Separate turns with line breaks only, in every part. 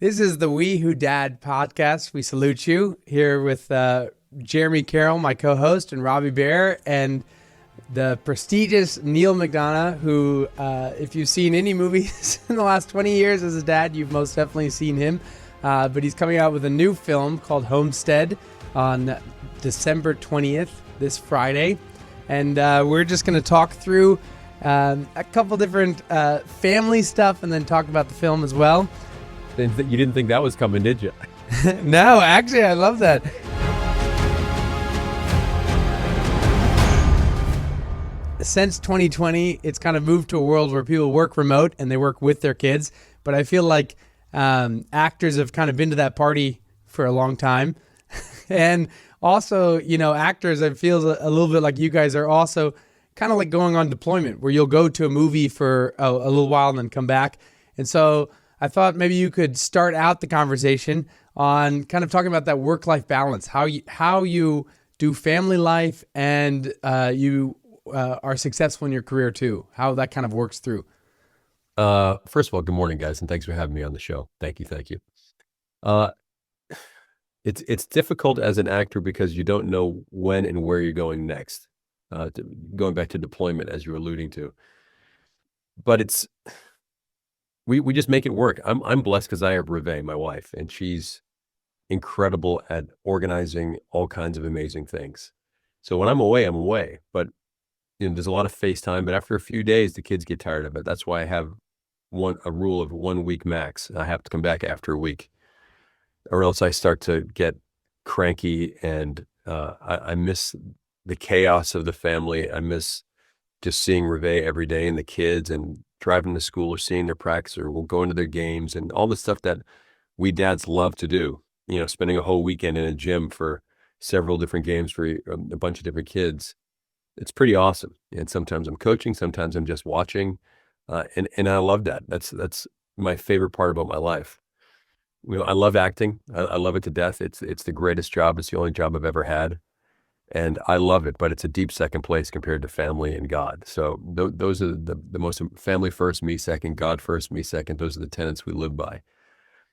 This is the We Who Dad podcast. We salute you here with Jeremy Carroll, my co-host, and Robbie Bear, and the prestigious Neal McDonough, who, if you've seen any movies in the last 20 years as a dad, you've most definitely seen him. But he's coming out with a new film called Homestead on December 20th, this Friday. And we're just going to talk through a couple different family stuff and then talk about the film as well.
You didn't think that was coming, did you?
No, actually, I love that. Since 2020, it's kind of moved to a world where people work remote and they work with their kids. But I feel like actors have kind of been to that party for a long time. And also, actors, I feel a little bit like you guys are also kind of like going on deployment where you'll go to a movie for a little while and then come back. And so I thought maybe you could start out the conversation on kind of talking about that work-life balance, how you do family life and you are successful in your career too, how that kind of works through.
First of all, good morning, guys, and thanks for having me on the show. Thank you. It's difficult as an actor because you don't know when and where you're going next. Going back to deployment, as you're alluding to, but we just make it work. I'm blessed because I have Reve, my wife, and she's incredible at organizing all kinds of amazing things. So when I'm away, I'm away. But there's a lot of FaceTime. But after a few days, the kids get tired of it. That's why I have a rule of 1 week max. I have to come back after a week, or else I start to get cranky, and I miss the chaos of the family. I miss just seeing Reve every day and the kids and driving to school or seeing their practice, or we'll go into their games and all the stuff that we dads love to do, spending a whole weekend in a gym for several different games for a bunch of different kids. It's pretty awesome. And sometimes I'm coaching, sometimes I'm just watching. And I love that. That's my favorite part about my life. I love acting. I love it to death. It's the greatest job. It's the only job I've ever had. And I love it, but it's a deep second place compared to family and God. So those are the most family first, me second, God first, me second. Those are the tenets we live by.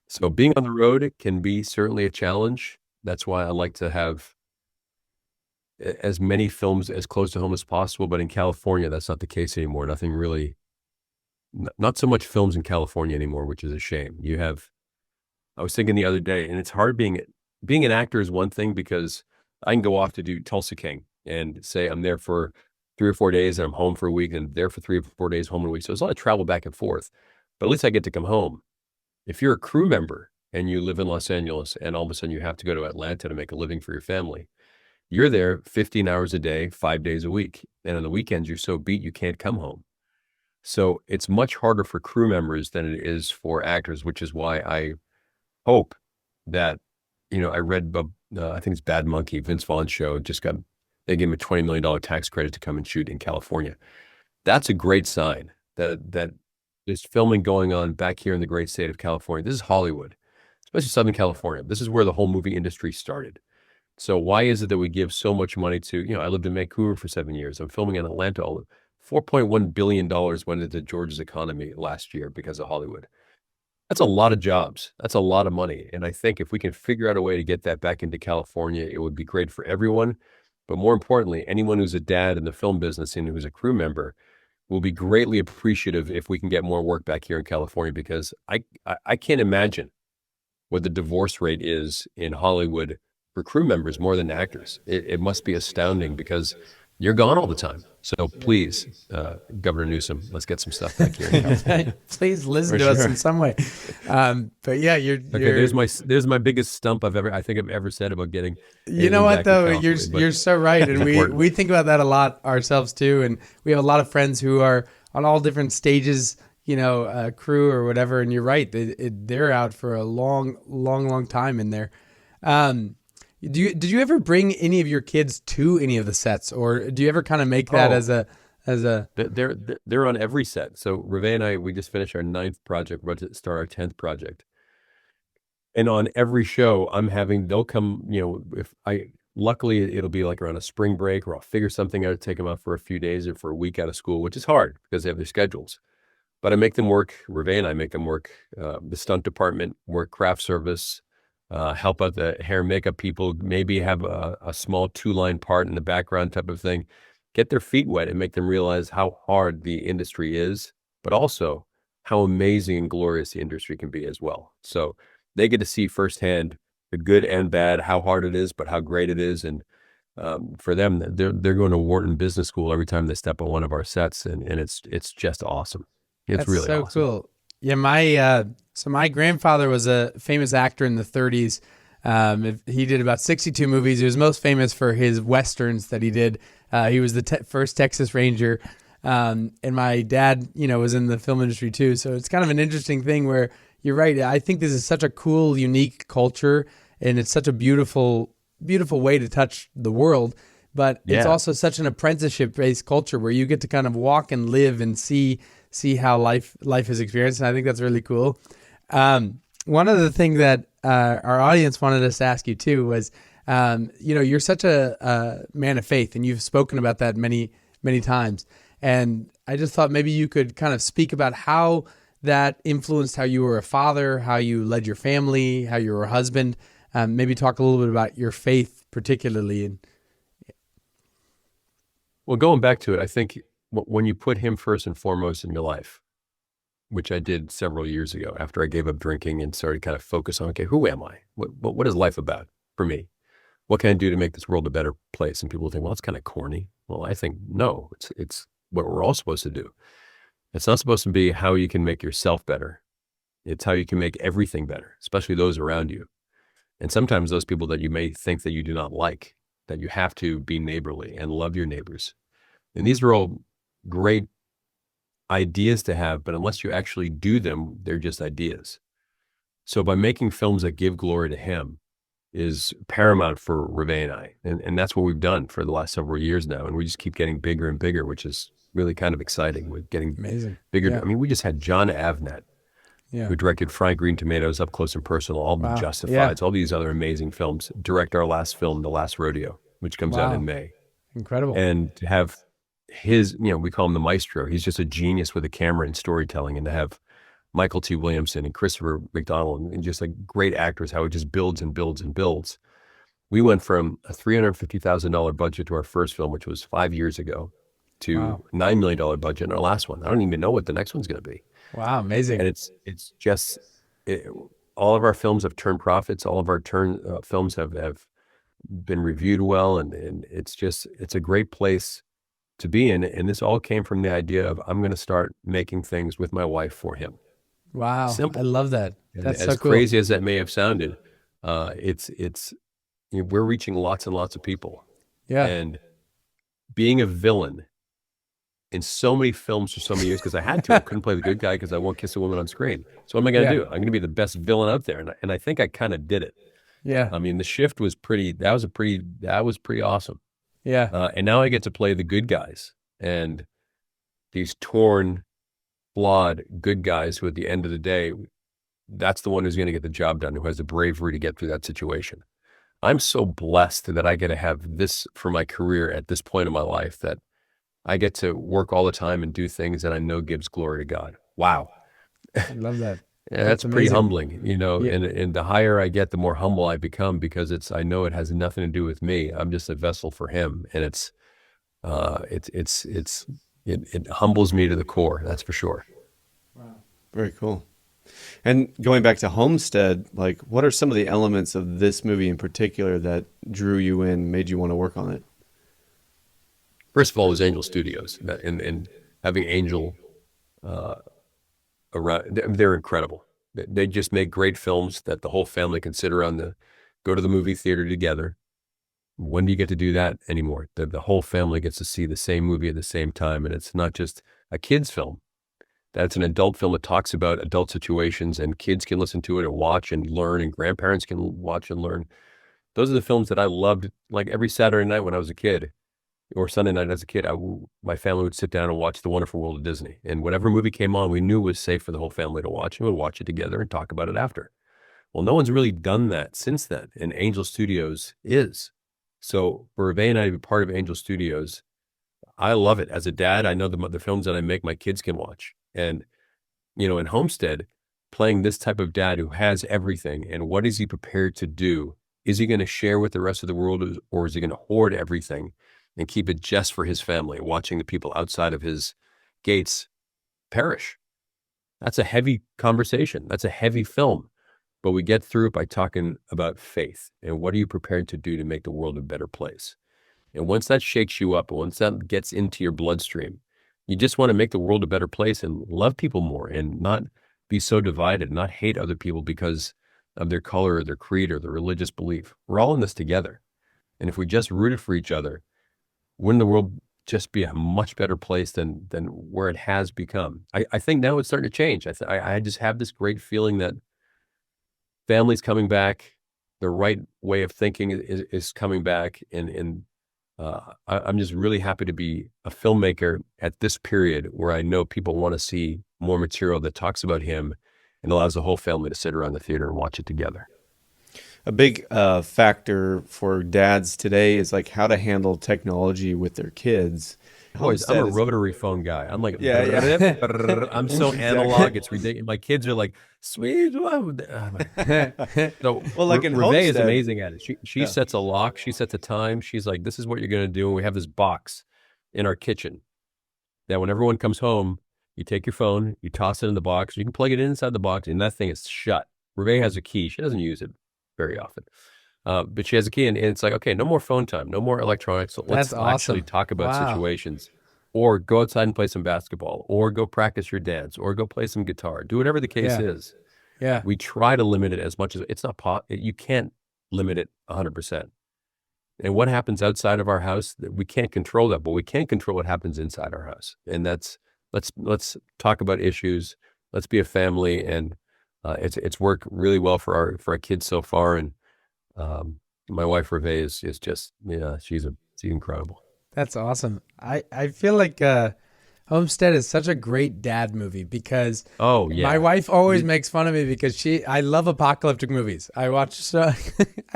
So being on the road can be certainly a challenge. That's why I like to have as many films as close to home as possible. But in California, that's not the case anymore. Nothing really, not so much films in California anymore, which is a shame. I was thinking the other day, and it's hard being an actor is one thing because I can go off to do Tulsa King and say I'm there for 3 or 4 days and I'm home for a week and there for 3 or 4 days, home in a week. So there's a lot of travel back and forth, but at least I get to come home. If you're a crew member and you live in Los Angeles and all of a sudden you have to go to Atlanta to make a living for your family, you're there 15 hours a day, 5 days a week. And on the weekends, you're so beat you can't come home. So it's much harder for crew members than it is for actors, which is why I hope that, I read I think it's Bad Monkey, Vince Vaughn's show, they gave him a $20 million tax credit to come and shoot in California. That's a great sign that there's filming going on back here in the great state of California. This is Hollywood, especially Southern California. This is where the whole movie industry started. So why is it that we give so much money to, I lived in Vancouver for 7 years. I'm filming in Atlanta. $4.1 billion went into Georgia's economy last year because of Hollywood. That's a lot of jobs. That's a lot of money. And I think if we can figure out a way to get that back into California, it would be great for everyone. But more importantly, anyone who's a dad in the film business and who's a crew member will be greatly appreciative if we can get more work back here in California, because I can't imagine what the divorce rate is in Hollywood for crew members more than actors. It must be astounding because you're gone all the time. So please, Governor Newsom, let's get some stuff back here in California.
Please listen to us in some way. But yeah,
Okay, there's my biggest stump I think I've ever said about getting.
You know what though, you're so right, and we think about that a lot ourselves too, and we have a lot of friends who are on all different stages, crew or whatever. And you're right, they're out for a long time in there. Did you ever bring any of your kids to any of the sets, or do you ever kind of make that as a?
They're on every set. So Reve and we just finished our 9th project. We're about to start our 10th project, and on every show, they'll come. Luckily it'll be like around a spring break, or I'll figure something out to take them out for a few days or for a week out of school, which is hard because they have their schedules. But I make them work, Reve and I make them work the stunt department, work craft service, help out the hair and makeup people, maybe have a small two-line part in the background type of thing, get their feet wet and make them realize how hard the industry is, but also how amazing and glorious the industry can be as well. So they get to see firsthand the good and bad, how hard it is, but how great it is. And for them, they're going to Wharton Business School every time they step on one of our sets, and it's just awesome. It's
That's
really
so
awesome.
cool. Yeah, my grandfather was a famous actor in the 30s. He did about 62 movies. He was most famous for his westerns that he did. He was the first Texas Ranger. And my dad, was in the film industry too. So it's kind of an interesting thing where you're right. I think this is such a cool, unique culture, and it's such a beautiful, beautiful way to touch the world. But it's
Yeah.
also such an apprenticeship-based culture where you get to kind of walk and live and see how life is experienced, and I think that's really cool. One of the things that our audience wanted us to ask you too was, you're such a man of faith, and you've spoken about that many times. And I just thought maybe you could kind of speak about how that influenced how you were a father, how you led your family, how you were a husband. Maybe talk a little bit about your faith particularly. And
Well, going back to it, I think when you put him first and foremost in your life, which I did several years ago after I gave up drinking and started kind of focus on, okay, who am I? What is life about for me? What can I do to make this world a better place? And people think, well, it's kind of corny. Well, I think no, it's what we're all supposed to do. It's not supposed to be how you can make yourself better. It's how you can make everything better, especially those around you. And sometimes those people that you may think that you do not like, that you have to be neighborly and love your neighbors. And these are all great ideas to have, but unless you actually do them, they're just ideas. So by making films that give glory to him is paramount for Reve and I. And that's what we've done for the last several years now. And we just keep getting bigger and bigger, which is really kind of exciting. We're getting
amazing.
bigger.
Yeah.
I mean, we just had John Avnet,
Yeah.
who directed Fried Green Tomatoes, Up Close and Personal, all the
Wow.
Justifieds, all these other amazing films, direct our last film, The Last Rodeo, which comes out in
Wow.
May.
Incredible.
And to have his, we call him the maestro. He's just a genius with a camera and storytelling. And to have Michael T. Williamson and Christopher McDonald and just like great actors, how it just builds and builds and builds. We went from a $350,000 budget to our first film, which was 5 years ago, to
Wow.
$9 million budget in our last one. I don't even know what the next one's going to be.
Wow. Amazing.
And it's just, all of our films have turned profits. All of our films have been reviewed well. And it's a great place to be in. And this all came from the idea of, I'm going to start making things with my wife for him.
Wow.
Simple.
I love that.
And
That's
as
so cool.
crazy as that may have sounded, we're reaching lots and lots of people.
Yeah.
And being a villain in so many films for so many years, because I had to. I couldn't play the good guy because I won't kiss a woman on screen. So what am I going to do? I'm going to be the best villain out there. And I think I kind of did it.
Yeah.
I mean, The Shift was that was pretty awesome.
Yeah.
And now I get to play the good guys and these torn, flawed good guys who at the end of the day, that's the one who's going to get the job done, who has the bravery to get through that situation. I'm so blessed that I get to have this for my career at this point in my life, that I get to work all the time and do things that I know gives glory to God. Wow.
I love that.
Yeah, that's pretty
amazing.
humbling,
Yeah.
and the higher I get, the more humble I become, because I know it has nothing to do with me. I'm just a vessel for him. And it humbles me to the core. That's for sure.
Very cool. And going back to Homestead, like, what are some of the elements of this movie in particular that drew you in, made you want to work on it?
First of all, it was Angel Studios, and having Angel around, they're incredible. They just make great films that the whole family can sit around go to the movie theater together. When do you get to do that anymore? The whole family gets to see the same movie at the same time, and it's not just a kid's film. That's an adult film that talks about adult situations, and kids can listen to it and watch and learn, and grandparents can watch and learn. Those are the films that I loved. Like every Saturday night when I was a kid, or Sunday night as a kid, my family would sit down and watch The Wonderful World of Disney. And whatever movie came on, we knew was safe for the whole family to watch, and we'd watch it together and talk about it after. Well, no one's really done that since then, and Angel Studios is. So for Reve and I to be part of Angel Studios, I love it. As a dad, I know the films that I make my kids can watch. And in Homestead, playing this type of dad who has everything, and what is he prepared to do? Is he going to share with the rest of the world, or is he going to hoard everything and keep it just for his family, watching the people outside of his gates perish? That's a heavy conversation. That's a heavy film. But we get through it by talking about faith and what are you prepared to do to make the world a better place? And once that shakes you up, once that gets into your bloodstream, you just want to make the world a better place and love people more and not be so divided, not hate other people because of their color or their creed or their religious belief. We're all in this together. And if we just rooted for each other, wouldn't the world just be a much better place than where it has become? I think now it's starting to change. I just have this great feeling that families coming back, the right way of thinking is coming back, and I'm just really happy to be a filmmaker at this period where I know people want to see more material that talks about him and allows the whole family to sit around the theater and watch it together.
A big factor for dads today is like how to handle technology with their kids.
Boys, I'm a rotary phone guy. I'm like,
Yeah.
I'm so analog. It's ridiculous. My kids are like, sweet. So,
Well, like in
Reve is
Homestead-
amazing at it. She
Yeah.
sets a lock. She sets a time. She's like, this is what you're going to do. And we have this box in our kitchen that when everyone comes home, you take your phone, you toss it in the box. You can plug it inside the box, and that thing is shut. Reve has a key. She doesn't use it very often. But she has a key, and it's like, okay, no more phone time, no more electronics. So let's
That's awesome.
actually talk about
Wow.
situations, or go outside and play some basketball, or go practice your dance, or go play some guitar. Do whatever the case
Yeah.
is.
Yeah.
We try to limit it as much as it's not. You can't limit it 100%. And what happens outside of our house, we can't control that, but we can control what happens inside our house. And that's let's talk about issues. Let's be a family, and it's worked really well for our kids so far. And my wife Reve is just she's incredible.
That's awesome. I feel like Homestead is such a great dad movie because
Oh yeah,
my wife always makes fun of me because I love apocalyptic movies. I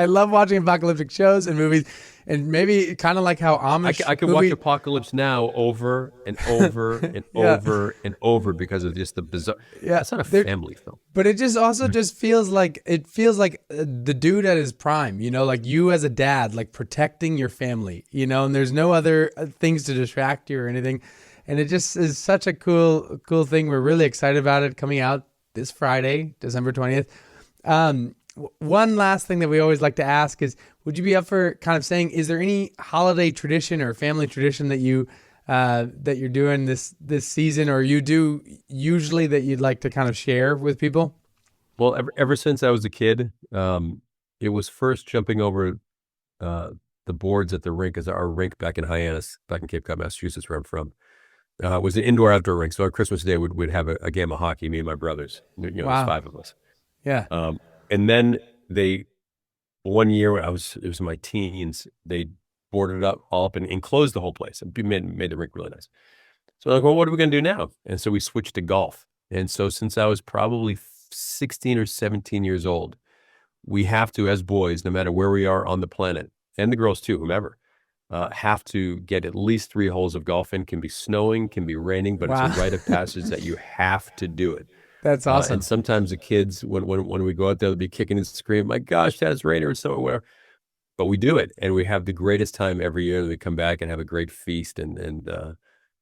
love watching apocalyptic shows and movies, and maybe kind of like how Amish
I could watch Apocalypse Now over and over and
Yeah.
over and over because of just the bizarre.
Yeah,
That's not a
they're-
family film.
But it just also just feels like the dude at his prime, like you as a dad, like protecting your family, and there's no other things to distract you or anything. And it just is such a cool thing. We're really excited about it coming out this Friday, December 20th. One last thing that we always like to ask is, would you be up for kind of saying, is there any holiday tradition or family tradition that you're doing this season, or you do usually, that you'd like to kind of share with people?
Well, ever since I was a kid, it was first jumping over the boards at the rink, as our rink back in Hyannis, back in Cape Cod, Massachusetts, where I'm from. It was an indoor-outdoor rink. So on Christmas Day, we'd have a game of hockey, me and my brothers.
Wow.
There's 5 of us.
Yeah.
And then one year when it was in my teens, they boarded it up all up and enclosed the whole place and made the rink really nice. So I'm like, well, what are we going to do now? And so we switched to golf. And so since I was probably 16 or 17 years old, we have to, as boys, no matter where we are on the planet, and the girls too, whomever, have to get at least 3 holes of golf in. Can be snowing, can be raining, but
Wow.
it's a rite of passage that you have to do it.
That's awesome.
And sometimes the kids, when we go out there, they'll be kicking and screaming, "My gosh, Dad, it's raining," or somewhere. But we do it, and we have the greatest time every year. We come back and have a great feast, and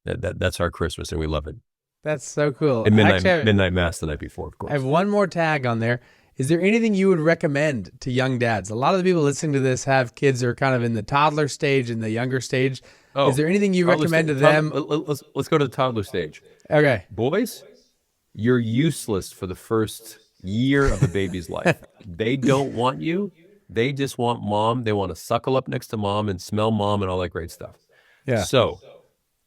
that's our Christmas, and we love it.
That's so cool.
And
Actually,
midnight mass the night before, of
I have
course.
one more tag on there. Is there anything you would recommend to young dads? A lot of the people listening to this have kids who are kind of in the toddler stage and the younger stage.
Oh,
Is there anything you
toddler
recommend to
sta-
them?
Let's go to the toddler stage.
Okay.
Boys, you're useless for the first year of a baby's life. They don't want you. They just want mom. They want to suckle up next to mom and smell mom and all that great stuff.
Yeah.
So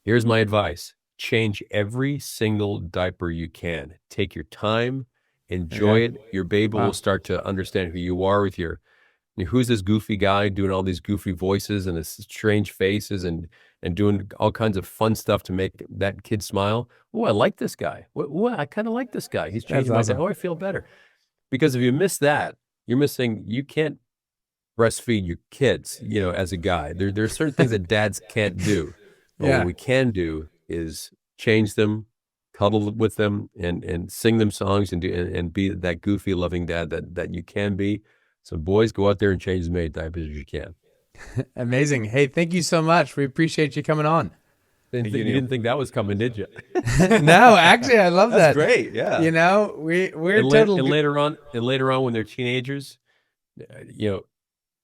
here's my advice. Change every single diaper you can. Take your time. Enjoy it. Your baby
Wow.
will start to understand who you are with who's this goofy guy doing all these goofy voices and his strange faces and doing all kinds of fun stuff to make that kid smile. Oh, I like this guy. I kind of like this guy. He's changing my
awesome.
day. Oh, I feel better. Because if you miss that, you can't breastfeed your kids, as a guy. There are certain things that dads can't do. But
Yeah.
what we can do is change them, cuddle with them and sing them songs and be that goofy, loving dad that you can be. So boys, go out there and change as many diapers as you can.
Amazing. Hey, thank you so much. We appreciate you coming on.
You didn't think that was coming, did you?
No, actually, I love that.
That's great. Yeah.
You know, we're
And
total.
later on, when they're teenagers,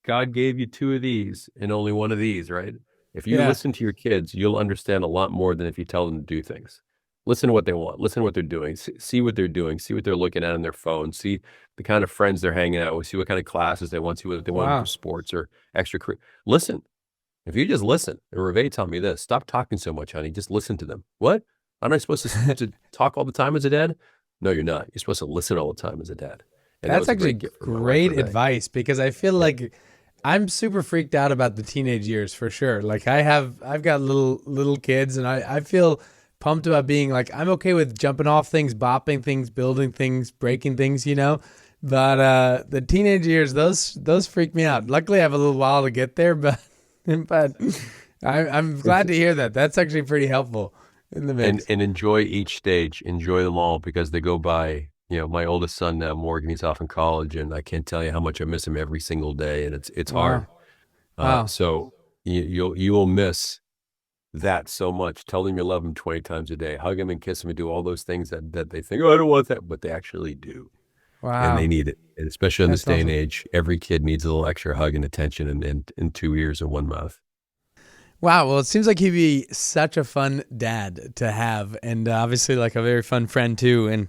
God gave you 2 of these and only 1 of these, right? If you listen to your kids, you'll understand a lot more than if you tell them to do things. Listen to what they want. Listen to what they're doing. See what they're doing. See what they're looking at on their phone. See the kind of friends they're hanging out with. See what kind of classes they want. See what they want for sports or extracurricular. Listen. If you just listen, and Reve taught me this, stop talking so much, honey. Just listen to them. What? Aren't I supposed to talk all the time as a dad? No, you're not. You're supposed to listen all the time as a dad. And
That's actually great advice, because I feel like I'm super freaked out about the teenage years for sure. Like I've got little kids, and I feel pumped about being like, I'm okay with jumping off things, bopping things, building things, breaking things, But the teenage years, those freak me out. Luckily, I have a little while to get there, but I'm glad to hear that. That's actually pretty helpful in the mix.
And enjoy each stage. Enjoy them all, because they go by. My oldest son now, Morgan, he's off in college, and I can't tell you how much I miss him every single day, and it's hard.
Wow.
So you will miss that so much. Tell them you love them 20 times a day. Hug them and kiss them and do all those things that they think, oh, I don't want that, but they actually do.
Wow.
And they need it. And especially in this day and
awesome.
age, every kid needs a little extra hug and attention and 2 ears and 1 mouth.
Wow. Well, it seems like he'd be such a fun dad to have, and obviously like a very fun friend too. And,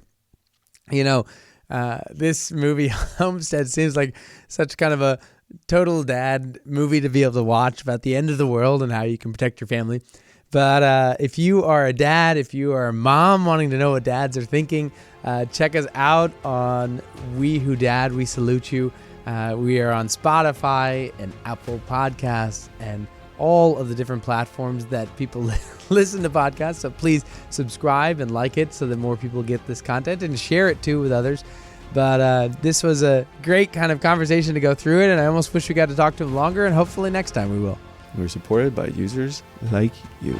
this movie Homestead seems like such kind of a total dad movie to be able to watch about the end of the world and how you can protect your family. But if you are a dad, if you are a mom wanting to know what dads are thinking, check us out on We Who Dad. We salute you. We are on Spotify and Apple Podcasts and all of the different platforms that people listen to podcasts. So please subscribe and like it so that more people get this content, and share it too with others. But this was a great kind of conversation to go through it, and I almost wish we got to talk to him longer, and hopefully next time we will.
We're supported by users like you.